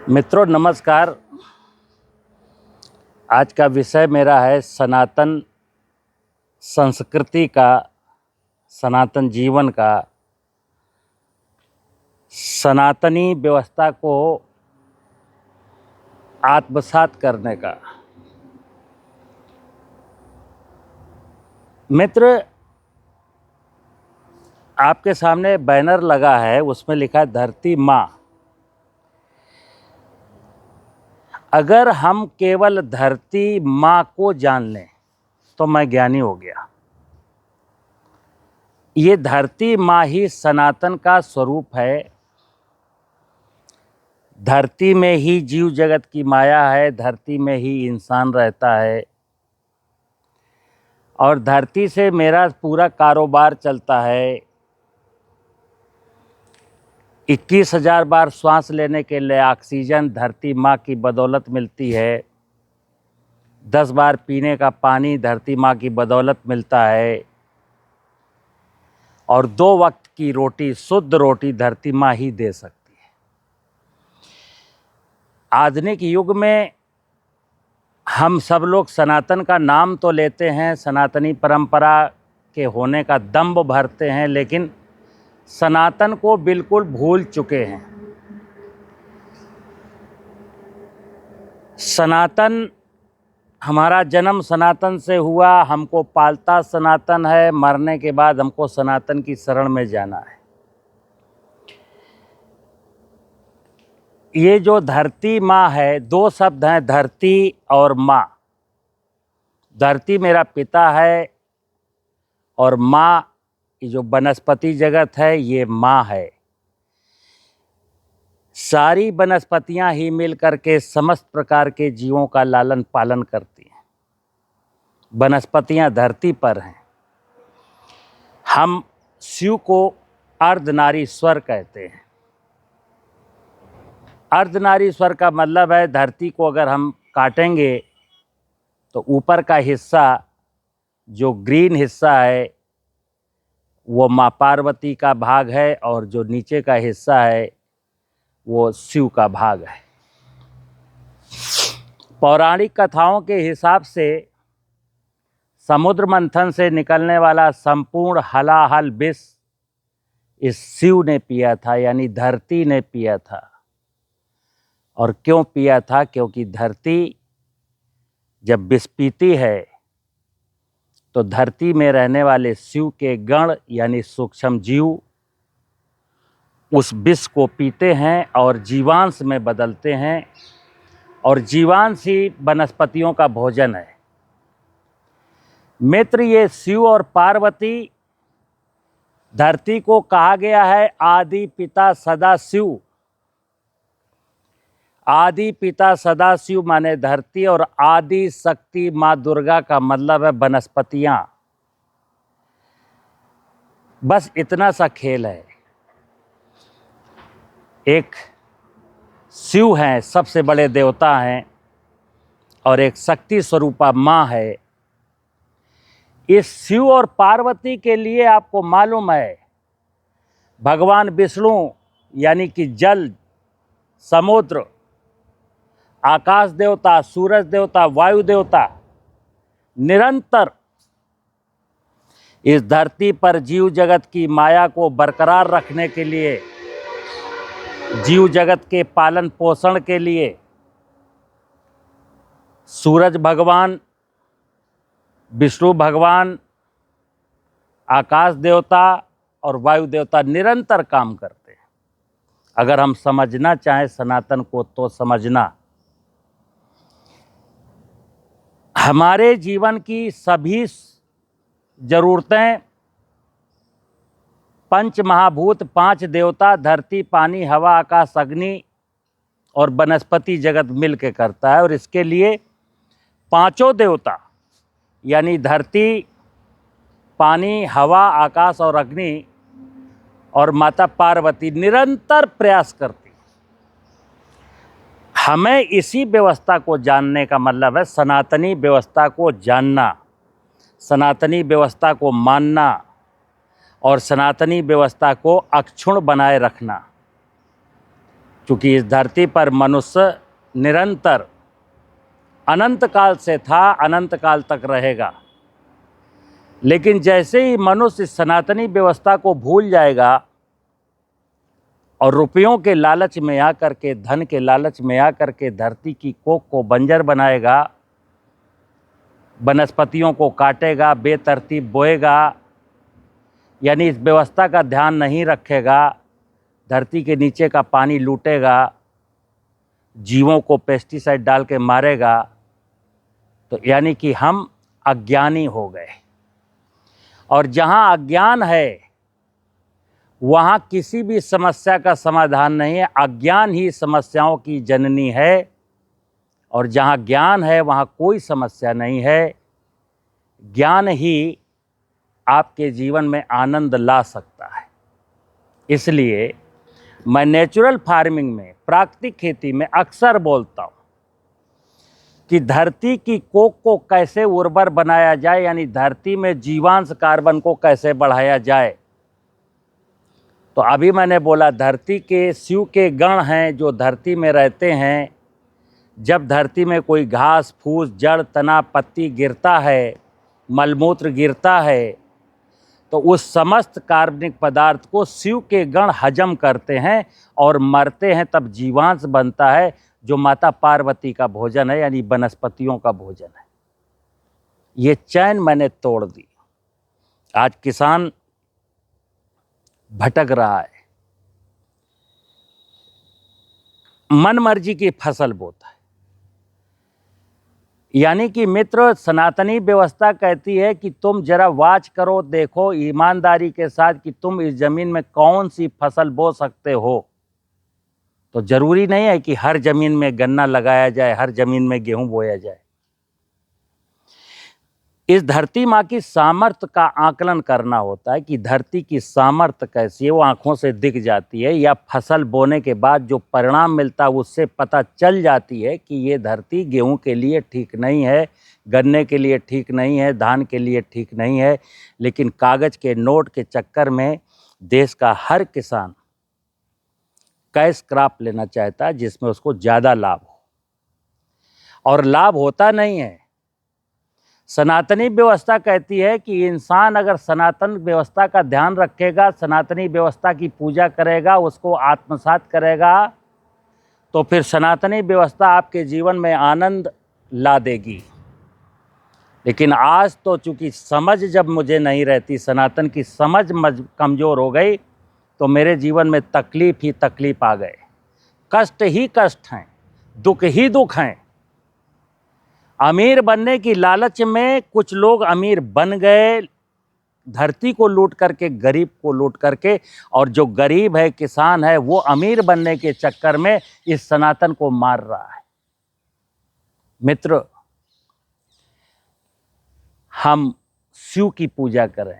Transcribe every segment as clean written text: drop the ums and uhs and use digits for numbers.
मित्रों नमस्कार। आज का विषय मेरा है सनातन संस्कृति का, सनातन जीवन का, सनातनी व्यवस्था को आत्मसात करने का। मित्र, आपके सामने बैनर लगा है, उसमें लिखा है धरती माँ। अगर हम केवल धरती माँ को जान लें तो मैं ज्ञानी हो गया। ये धरती माँ ही सनातन का स्वरूप है। धरती में ही जीव जगत की माया है, धरती में ही इंसान रहता है और धरती से मेरा पूरा कारोबार चलता है। 21,000 बार श्वास लेने के लिए ऑक्सीजन धरती माँ की बदौलत मिलती है। 10 बार पीने का पानी धरती माँ की बदौलत मिलता है और 2 वक्त की रोटी, शुद्ध रोटी धरती माँ ही दे सकती है। आधुनिक युग में हम सब लोग सनातन का नाम तो लेते हैं, सनातनी परंपरा के होने का दंभ भरते हैं, लेकिन सनातन को बिल्कुल भूल चुके हैं। सनातन, हमारा जन्म सनातन से हुआ, हमको पालता सनातन है, मरने के बाद हमको सनातन की शरण में जाना है। ये जो धरती माँ है, 2 शब्द हैं, धरती और माँ। धरती मेरा पिता है और माँ, ये जो वनस्पति जगत है, ये माँ है। सारी वनस्पतियाँ ही मिल करके समस्त प्रकार के जीवों का लालन पालन करती हैं। वनस्पतियाँ धरती पर हैं। हम शिव को अर्धनारीश्वर कहते हैं। अर्धनारीश्वर का मतलब है, धरती को अगर हम काटेंगे तो ऊपर का हिस्सा, जो ग्रीन हिस्सा है, वो माँ पार्वती का भाग है और जो नीचे का हिस्सा है वो शिव का भाग है। पौराणिक कथाओं के हिसाब से समुद्र मंथन से निकलने वाला संपूर्ण हलाहल विष इस शिव ने पिया था, यानी धरती ने पिया था। और क्यों पिया था? क्योंकि धरती जब विष पीती है तो धरती में रहने वाले शिव के गण यानी सूक्ष्म जीव उस विष को पीते हैं और जीवांश में बदलते हैं, और जीवांश ही वनस्पतियों का भोजन है। मित्र, ये शिव और पार्वती, धरती को कहा गया है आदि पिता सदा शिव। आदि पिता सदा शिव माने धरती, और आदि शक्ति माँ दुर्गा का मतलब है वनस्पतियाँ। बस इतना सा खेल है। एक शिव हैं, सबसे बड़े देवता हैं, और एक शक्ति स्वरूपा माँ है। इस शिव और पार्वती के लिए आपको मालूम है, भगवान विष्णु यानी कि जल, समुद्र, आकाश देवता, सूरज देवता, वायु देवता निरंतर इस धरती पर जीव जगत की माया को बरकरार रखने के लिए, जीव जगत के पालन पोषण के लिए सूरज भगवान, विष्णु भगवान, आकाश देवता और वायु देवता निरंतर काम करते हैं। अगर हम समझना चाहें सनातन को तो समझना, हमारे जीवन की सभी जरूरतें, 5 महाभूत, 5 देवता, धरती, पानी, हवा, आकाश, अग्नि और वनस्पति जगत मिल के करता है। और इसके लिए 5 देवता यानी धरती, पानी, हवा, आकाश और अग्नि और माता पार्वती निरंतर प्रयास करती। हमें इसी व्यवस्था को जानने का मतलब है सनातनी व्यवस्था को जानना, सनातनी व्यवस्था को मानना और सनातनी व्यवस्था को अक्षुण्ण बनाए रखना। क्योंकि इस धरती पर मनुष्य निरंतर अनंत काल से था, अनंत काल तक रहेगा। लेकिन जैसे ही मनुष्य सनातनी व्यवस्था को भूल जाएगा और रुपयों के लालच में आकर के, धन के लालच में आकर के धरती की कोख को बंजर बनाएगा, वनस्पतियों को काटेगा, बेतरतीब बोएगा, यानी इस व्यवस्था का ध्यान नहीं रखेगा, धरती के नीचे का पानी लूटेगा, जीवों को पेस्टिसाइड डाल के मारेगा, तो यानी कि हम अज्ञानी हो गए। और जहाँ अज्ञान है वहाँ किसी भी समस्या का समाधान नहीं है, अज्ञान ही समस्याओं की जननी है। और जहाँ ज्ञान है वहाँ कोई समस्या नहीं है। ज्ञान ही आपके जीवन में आनंद ला सकता है। इसलिए मैं नेचुरल फार्मिंग में, प्राकृतिक खेती में अक्सर बोलता हूँ कि धरती की कोख को कैसे उर्वर बनाया जाए, यानी धरती में जीवांश कार्बन को कैसे बढ़ाया जाए। तो अभी मैंने बोला धरती के शिव के गण हैं जो धरती में रहते हैं। जब धरती में कोई घास फूस, जड़, तना, पत्ती गिरता है, मलमूत्र गिरता है, तो उस समस्त कार्बनिक पदार्थ को शिव के गण हजम करते हैं और मरते हैं, तब जीवांश बनता है जो माता पार्वती का भोजन है, यानी वनस्पतियों का भोजन है। ये चैन मैंने तोड़ दी। आज किसान भटक रहा है, मन मर्जी की फसल बोता है। यानी कि मित्र, सनातनी व्यवस्था कहती है कि तुम जरा वाच करो, देखो ईमानदारी के साथ कि तुम इस जमीन में कौन सी फसल बो सकते हो। तो जरूरी नहीं है कि हर जमीन में गन्ना लगाया जाए, हर जमीन में गेहूं बोया जाए। इस धरती माँ की सामर्थ्य का आकलन करना होता है कि धरती की सामर्थ्य कैसी है, वो आंखों से दिख जाती है, या फसल बोने के बाद जो परिणाम मिलता है उससे पता चल जाती है कि ये धरती गेहूं के लिए ठीक नहीं है, गन्ने के लिए ठीक नहीं है, धान के लिए ठीक नहीं है। लेकिन कागज के नोट के चक्कर में देश का हर किसान कैश क्रॉप लेना चाहता है जिसमें उसको ज़्यादा लाभ हो, और लाभ होता नहीं है। सनातनी व्यवस्था कहती है कि इंसान अगर सनातन व्यवस्था का ध्यान रखेगा, सनातनी व्यवस्था की पूजा करेगा, उसको आत्मसात करेगा, तो फिर सनातनी व्यवस्था आपके जीवन में आनंद ला देगी। लेकिन आज तो चूंकि समझ जब मुझे नहीं रहती, सनातन की समझ कमज़ोर हो गई, तो मेरे जीवन में तकलीफ़ ही तकलीफ़ आ गए, कष्ट ही कष्ट हैं, दुख ही दुख हैं। अमीर बनने की लालच में कुछ लोग अमीर बन गए, धरती को लूट करके, गरीब को लूट करके, और जो गरीब है, किसान है, वो अमीर बनने के चक्कर में इस सनातन को मार रहा है। मित्र, हम शिव की पूजा करें,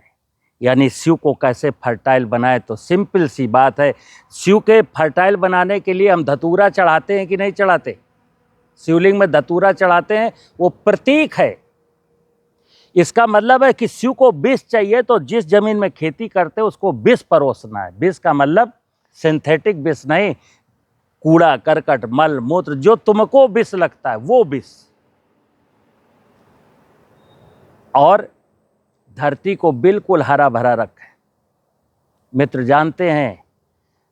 यानी शिव को कैसे फर्टाइल बनाए, तो सिंपल सी बात है। शिव के फर्टाइल बनाने के लिए हम धतूरा चढ़ाते हैं कि नहीं चढ़ाते? शिवलिंग में धतूरा चढ़ाते हैं, वो प्रतीक है। इसका मतलब है कि शिव को विष चाहिए, तो जिस जमीन में खेती करते हैं उसको विष परोसना है। विष का मतलब सिंथेटिक विष नहीं, कूड़ा करकट, मल मूत्र, जो तुमको विष लगता है वो विष। और धरती को बिल्कुल हरा भरा रखें। मित्र, जानते हैं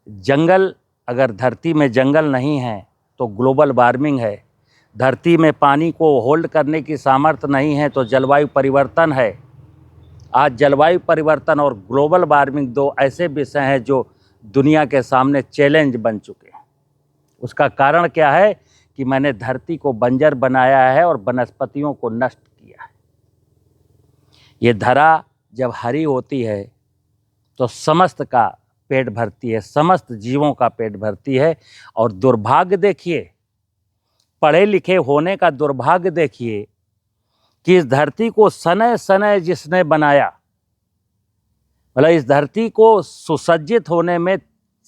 जंगल, अगर धरती में जंगल नहीं है तो ग्लोबल वार्मिंग है। धरती में पानी को होल्ड करने की सामर्थ्य नहीं है तो जलवायु परिवर्तन है। आज जलवायु परिवर्तन और ग्लोबल वार्मिंग दो ऐसे विषय हैं जो दुनिया के सामने चैलेंज बन चुके हैं। उसका कारण क्या है कि मैंने धरती को बंजर बनाया है और वनस्पतियों को नष्ट किया है। ये धरा जब हरी होती है तो समस्त का पेट भरती है, समस्त जीवों का पेट भरती है। और दुर्भाग्य देखिए, पढ़े लिखे होने का दुर्भाग्य देखिए कि इस धरती को सनय सनय जिसने बनाया, मतलब इस धरती को सुसज्जित होने में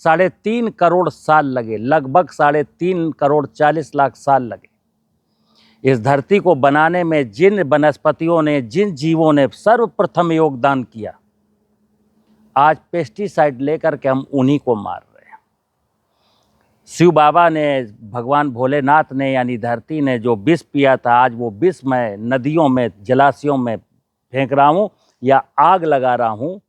3.5 करोड़ साल लगे, लगभग 3.5 करोड़ 40 लाख साल लगे। इस धरती को बनाने में जिन वनस्पतियों ने, जिन जीवों ने सर्वप्रथम योगदान किया, आज पेस्टिसाइड लेकर के हम उन्हीं को मार रहे हैं। शिव बाबा ने, भगवान भोलेनाथ ने यानी धरती ने जो विष पिया था, आज वो विष मैं नदियों में, जलाशयों में फेंक रहा हूँ या आग लगा रहा हूँ।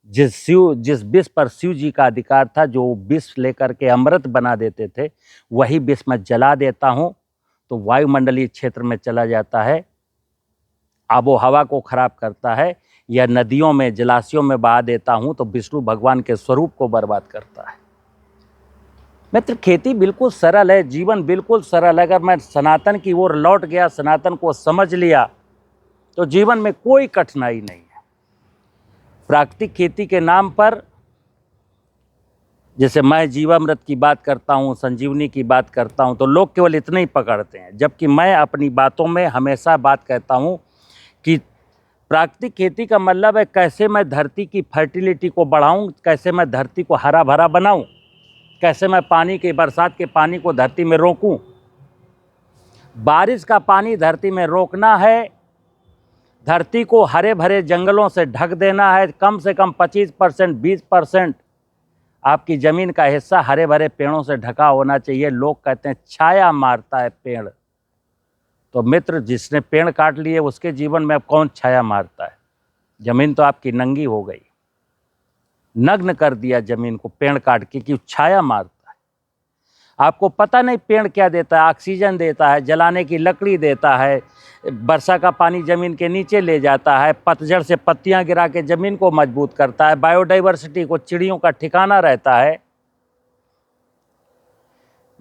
जिस विष पर शिव जी का अधिकार था, जो विष लेकर के अमृत बना देते थे, वही विष मैं जला देता हूँ तो वायुमंडलीय क्षेत्र में चला जाता है, आबो हवा को खराब करता है, या नदियों में, जलाशयों में बहा देता हूँ तो विष्णु भगवान के स्वरूप को बर्बाद करता है। मित्र, खेती बिल्कुल सरल है, जीवन बिल्कुल सरल है। अगर मैं सनातन की ओर लौट गया, सनातन को समझ लिया, तो जीवन में कोई कठिनाई नहीं है। प्राकृतिक खेती के नाम पर, जैसे मैं जीवामृत की बात करता हूँ, संजीवनी की बात करता हूँ, तो लोग केवल इतना ही पकड़ते हैं, जबकि मैं अपनी बातों में हमेशा बात कहता हूँ कि प्राकृतिक खेती का मतलब है कैसे मैं धरती की फर्टिलिटी को बढ़ाऊं, कैसे मैं धरती को हरा भरा बनाऊं, कैसे मैं पानी के, बरसात के पानी को धरती में रोकूं। बारिश का पानी धरती में रोकना है, धरती को हरे भरे जंगलों से ढक देना है। कम से कम 25%, 20% आपकी ज़मीन का हिस्सा हरे भरे पेड़ों से ढका होना चाहिए। लोग कहते हैं छाया मारता है पेड़, तो मित्र, जिसने पेड़ काट लिए उसके जीवन में अब कौन छाया मारता है? ज़मीन तो आपकी नंगी हो गई, नग्न कर दिया ज़मीन को पेड़ काट के, कि छाया मारता है। आपको पता नहीं पेड़ क्या देता है? ऑक्सीजन देता है, जलाने की लकड़ी देता है, वर्षा का पानी ज़मीन के नीचे ले जाता है, पतझड़ से पत्तियां गिरा के ज़मीन को मजबूत करता है, बायोडाइवर्सिटी को, चिड़ियों का ठिकाना रहता है।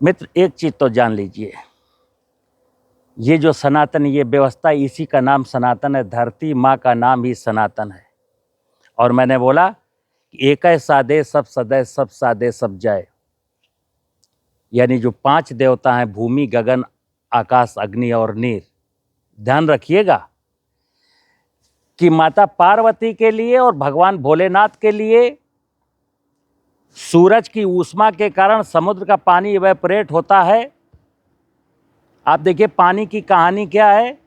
मित्र, एक चीज़ तो जान लीजिए, ये जो सनातन, ये व्यवस्था, इसी का नाम सनातन है। धरती माँ का नाम ही सनातन है। और मैंने बोला कि एक सादे सब सदै, सब सादे सब जाए, यानी जो 5 देवता हैं, भूमि, गगन, आकाश, अग्नि और नीर, ध्यान रखिएगा कि माता पार्वती के लिए और भगवान भोलेनाथ के लिए सूरज की ऊष्मा के कारण समुद्र का पानी इवेपोरेट होता है। आप देखिए पानी की कहानी क्या है।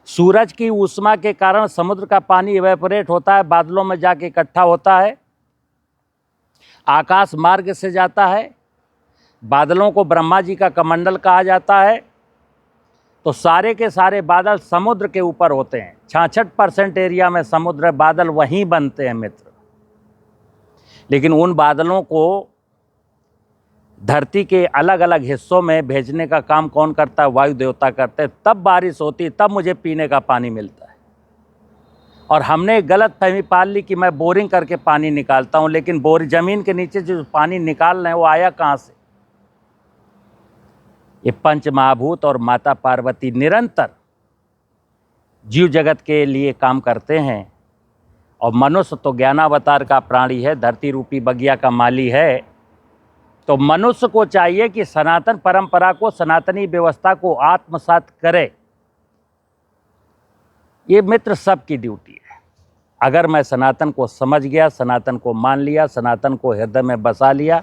सूरज की ऊष्मा के कारण समुद्र का पानी इवेपोरेट होता है, बादलों में जाके इकट्ठा होता है, आकाश मार्ग से जाता है। बादलों को ब्रह्मा जी का कमंडल कहा जाता है। तो सारे के सारे बादल समुद्र के ऊपर होते हैं। 66% एरिया में समुद्र, बादल वहीं बनते हैं मित्र। लेकिन उन बादलों को धरती के अलग अलग हिस्सों में भेजने का काम कौन करता है? वायु देवता करते हैं। तब बारिश होती, तब मुझे पीने का पानी मिलता है। और हमने गलत फहमी पाल ली कि मैं बोरिंग करके पानी निकालता हूं, लेकिन ज़मीन के नीचे जो पानी निकाल रहे हैं वो आया कहाँ से? ये पंच महाभूत और माता पार्वती निरंतर जीव जगत के लिए काम करते हैं। और मनुष्य तो ज्ञानावतार का प्राणी है, धरती रूपी बगिया का माली है। तो मनुष्य को चाहिए कि सनातन परंपरा को, सनातनी व्यवस्था को आत्मसात करे। ये मित्र सबकी ड्यूटी है। अगर मैं सनातन को समझ गया, सनातन को मान लिया, सनातन को हृदय में बसा लिया,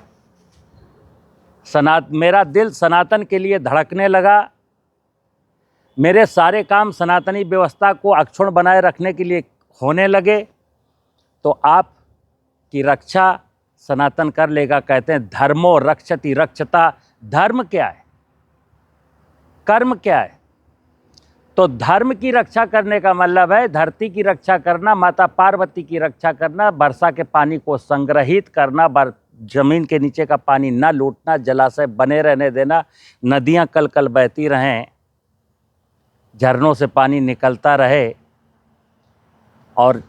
मेरा दिल सनातन के लिए धड़कने लगा, मेरे सारे काम सनातनी व्यवस्था को अक्षुण्ण बनाए रखने के लिए होने लगे, तो आपकी रक्षा सनातन कर लेगा। कहते हैं धर्मो रक्षति रक्षता। धर्म क्या है? कर्म क्या है? तो धर्म की रक्षा करने का मतलब है धरती की रक्षा करना, माता पार्वती की रक्षा करना, वर्षा के पानी को संग्रहित करना, जमीन के नीचे का पानी ना लूटना, जलाशय बने रहने देना, नदियां कल कल बहती रहें, झरनों से पानी निकलता रहे, और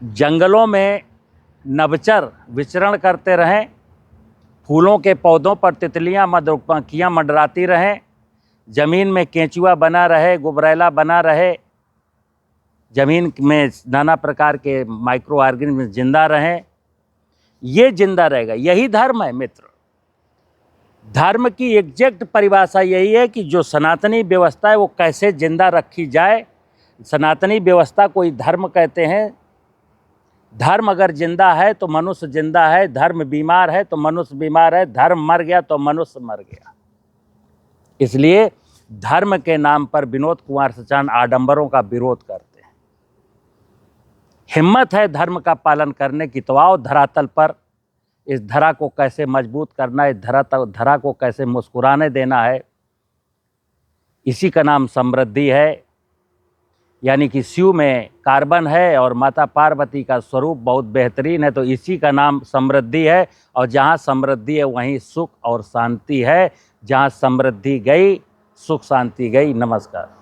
जंगलों में नभचर विचरण करते रहें, फूलों के पौधों पर तितलियां, मधुमक्खियां मंडराती रहें, ज़मीन में केंचुआ बना रहे, गुबरैला बना रहे, ज़मीन में नाना प्रकार के माइक्रो ऑर्गेनिज्म जिंदा रहें। ये जिंदा रहेगा, यही धर्म है मित्र। धर्म की एग्जैक्ट परिभाषा यही है कि जो सनातनी व्यवस्था है वो कैसे जिंदा रखी जाए। सनातनी व्यवस्था को ही धर्म कहते हैं। धर्म अगर जिंदा है तो मनुष्य जिंदा है, धर्म बीमार है तो मनुष्य बीमार है, धर्म मर गया तो मनुष्य मर गया। इसलिए धर्म के नाम पर विनोद कुमार सचान आडंबरों का विरोध करते हैं। हिम्मत है धर्म का पालन करने की तो आओ धरातल पर इस धरा को कैसे मजबूत करना है, धरा को कैसे मुस्कुराने देना है, इसी का नाम समृद्धि है। यानी कि शिव में कार्बन है और माता पार्वती का स्वरूप बहुत बेहतरीन है, तो इसी का नाम समृद्धि है। और जहाँ समृद्धि है वहीं सुख और शांति है। जहाँ समृद्धि गई सुख शांति गई। नमस्कार।